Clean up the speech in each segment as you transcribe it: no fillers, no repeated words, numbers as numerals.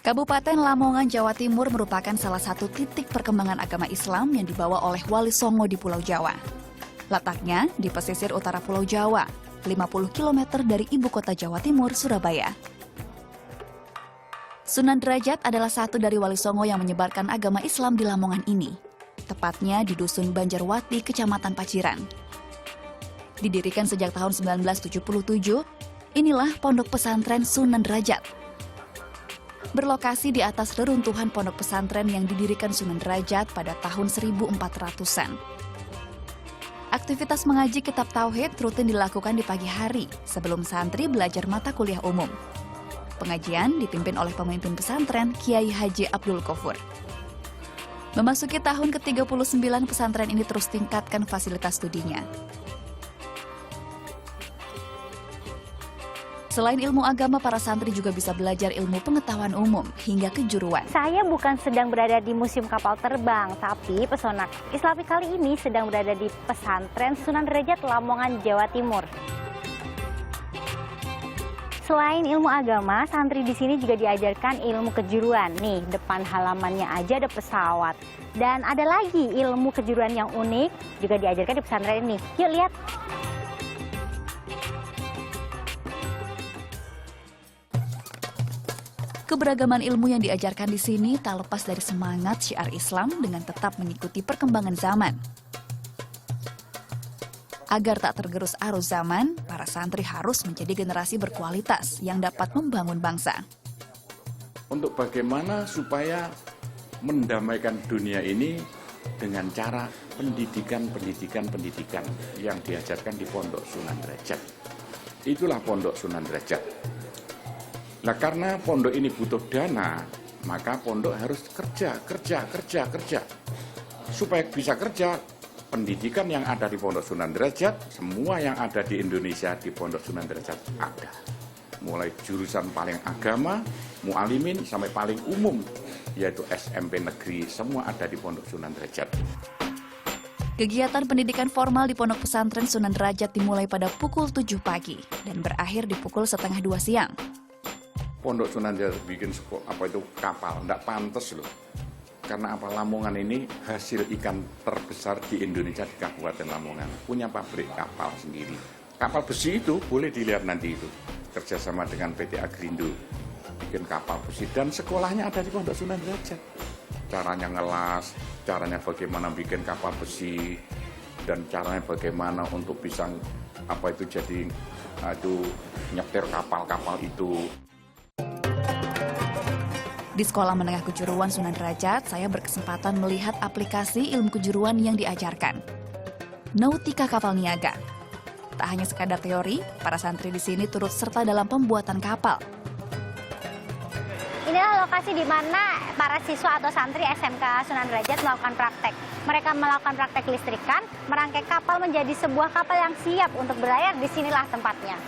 Kabupaten Lamongan, Jawa Timur merupakan salah satu titik perkembangan agama Islam yang dibawa oleh Wali Songo di Pulau Jawa. Letaknya di pesisir utara Pulau Jawa, 50 km dari ibu kota Jawa Timur, Surabaya. Sunan Derajat adalah satu dari Wali Songo yang menyebarkan agama Islam di Lamongan ini, tepatnya di Dusun Banjarwati, Kecamatan Paciran. Didirikan sejak tahun 1977, inilah pondok pesantren Sunan Derajat. Berlokasi di atas reruntuhan pondok pesantren yang didirikan Sunan Derajat pada tahun 1400-an. Aktivitas mengaji kitab tauhid rutin dilakukan di pagi hari sebelum santri belajar mata kuliah umum. Pengajian dipimpin oleh pemimpin pesantren Kiai Haji Abdul Ghafur. Memasuki tahun ke-39, pesantren ini terus tingkatkan fasilitas studinya. Selain ilmu agama, para santri juga bisa belajar ilmu pengetahuan umum hingga kejuruan. Saya bukan sedang berada di Museum Kapal Terbang, tapi pesona Islami kali ini sedang berada di pesantren Sunan Derajat, Lamongan, Jawa Timur. Selain ilmu agama, santri di sini juga diajarkan ilmu kejuruan. Nih, depan halamannya aja ada pesawat. Dan ada lagi ilmu kejuruan yang unik juga diajarkan di pesantren ini. Yuk lihat. Keberagaman ilmu yang diajarkan di sini tak lepas dari semangat syiar Islam dengan tetap mengikuti perkembangan zaman. Agar tak tergerus arus zaman, para santri harus menjadi generasi berkualitas yang dapat membangun bangsa. Untuk bagaimana supaya mendamaikan dunia ini dengan cara pendidikan yang diajarkan di Pondok Sunan Derajat. Itulah Pondok Sunan Derajat. Nah, karena pondok ini butuh dana, maka pondok harus kerja. Supaya bisa kerja, pendidikan yang ada di Pondok Sunan Derajat, semua yang ada di Indonesia di Pondok Sunan Derajat ada. Mulai jurusan paling agama, mu'alimin, sampai paling umum, yaitu SMP negeri, semua ada di Pondok Sunan Derajat. Kegiatan pendidikan formal di Pondok Pesantren Sunan Derajat dimulai pada pukul 7 pagi dan berakhir di pukul 1:30 siang. Pondok Sunan Derajat bikin kapal, enggak pantas loh. Karena Lamongan ini hasil ikan terbesar di Indonesia di Kabupaten Lamongan. Punya pabrik kapal sendiri. Kapal besi itu boleh dilihat nanti itu. Kerjasama dengan PT Agrindo. Bikin kapal besi dan sekolahnya ada di Pondok Sunan Derajat. Caranya ngelas, caranya bagaimana bikin kapal besi, dan caranya bagaimana untuk bisa jadi nyetir kapal-kapal itu. Di Sekolah Menengah Kejuruan Sunan Derajat, saya berkesempatan melihat aplikasi ilmu kejuruan yang diajarkan. Nautika Kapal Niaga. Tak hanya sekadar teori, para santri di sini turut serta dalam pembuatan kapal. Inilah lokasi di mana para siswa atau santri SMK Sunan Derajat melakukan praktek. Mereka melakukan praktek listrikan, merangkai kapal menjadi sebuah kapal yang siap untuk berlayar. Disinilah tempatnya.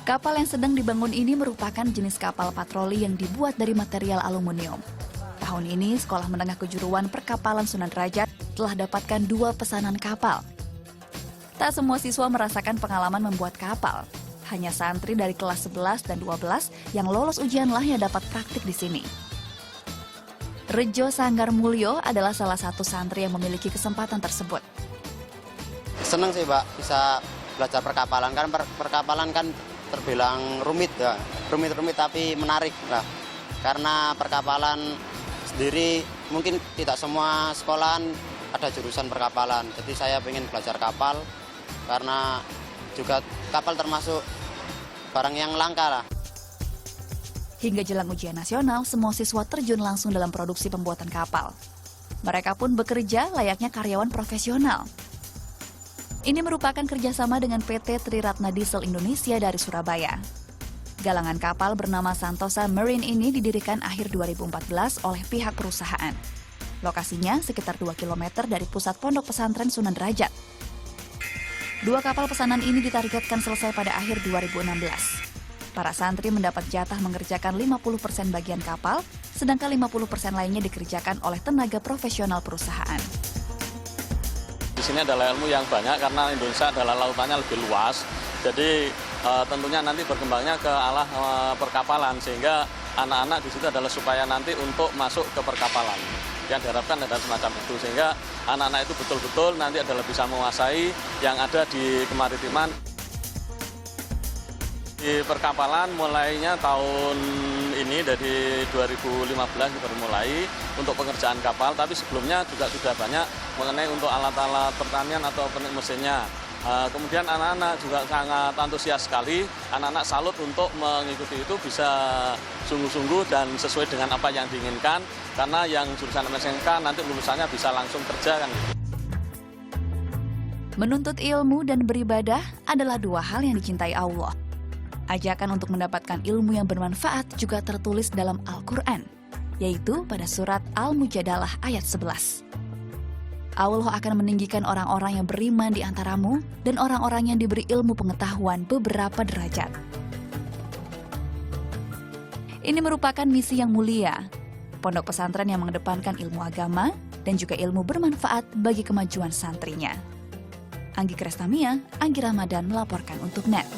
Kapal yang sedang dibangun ini merupakan jenis kapal patroli yang dibuat dari material aluminium. Tahun ini, Sekolah Menengah Kejuruan Perkapalan Sunan Derajat telah dapatkan 2 pesanan kapal. Tak semua siswa merasakan pengalaman membuat kapal. Hanya santri dari kelas 11 dan 12 yang lolos ujianlah yang dapat praktik di sini. Rejo Sanggar Mulyo adalah salah satu santri yang memiliki kesempatan tersebut. Senang sih, Pak, bisa belajar perkapalan. Kan perkapalan kan terbilang rumit tapi menarik lah. Karena perkapalan sendiri mungkin tidak semua sekolahan ada jurusan perkapalan. Jadi saya ingin belajar kapal karena juga kapal termasuk barang yang langka lah. Hingga jelang ujian nasional, semua siswa terjun langsung dalam produksi pembuatan kapal. Mereka pun bekerja layaknya karyawan profesional. Ini merupakan kerjasama dengan PT Triratna Diesel Indonesia dari Surabaya. Galangan kapal bernama Santosa Marine ini didirikan akhir 2014 oleh pihak perusahaan. Lokasinya sekitar 2 km dari pusat pondok pesantren Sunan Derajat. 2 kapal pesanan ini ditargetkan selesai pada akhir 2016. Para santri mendapat jatah mengerjakan 50% bagian kapal, sedangkan 50% lainnya dikerjakan oleh tenaga profesional perusahaan. di sini adalah ilmu yang banyak karena Indonesia adalah lautannya lebih luas. Jadi tentunya nanti berkembangnya ke arah perkapalan, sehingga anak-anak di situ adalah supaya nanti untuk masuk ke perkapalan. Yang diharapkan ada semacam itu, sehingga anak-anak itu betul-betul nanti adalah bisa menguasai yang ada di kemaritiman. Di perkapalan mulainya tahun ini dari 2015 baru mulai untuk pengerjaan kapal, tapi sebelumnya juga sudah banyak mengenai untuk alat-alat pertanian atau mesinnya. Kemudian anak-anak juga sangat antusias sekali, anak-anak salut untuk mengikuti itu, bisa sungguh-sungguh dan sesuai dengan apa yang diinginkan, karena yang jurusan SMK nanti lulusannya bisa langsung kerja kan gitu. Menuntut ilmu dan beribadah adalah dua hal yang dicintai Allah. Ajakan untuk mendapatkan ilmu yang bermanfaat juga tertulis dalam Al-Quran, yaitu pada surat Al-Mujadalah ayat 11. Allah akan meninggikan orang-orang yang beriman di antaramu dan orang-orang yang diberi ilmu pengetahuan beberapa derajat. Ini merupakan misi yang mulia, pondok pesantren yang mengedepankan ilmu agama dan juga ilmu bermanfaat bagi kemajuan santrinya. Anggi Krestamia, Anggi Ramadan melaporkan untuk NET.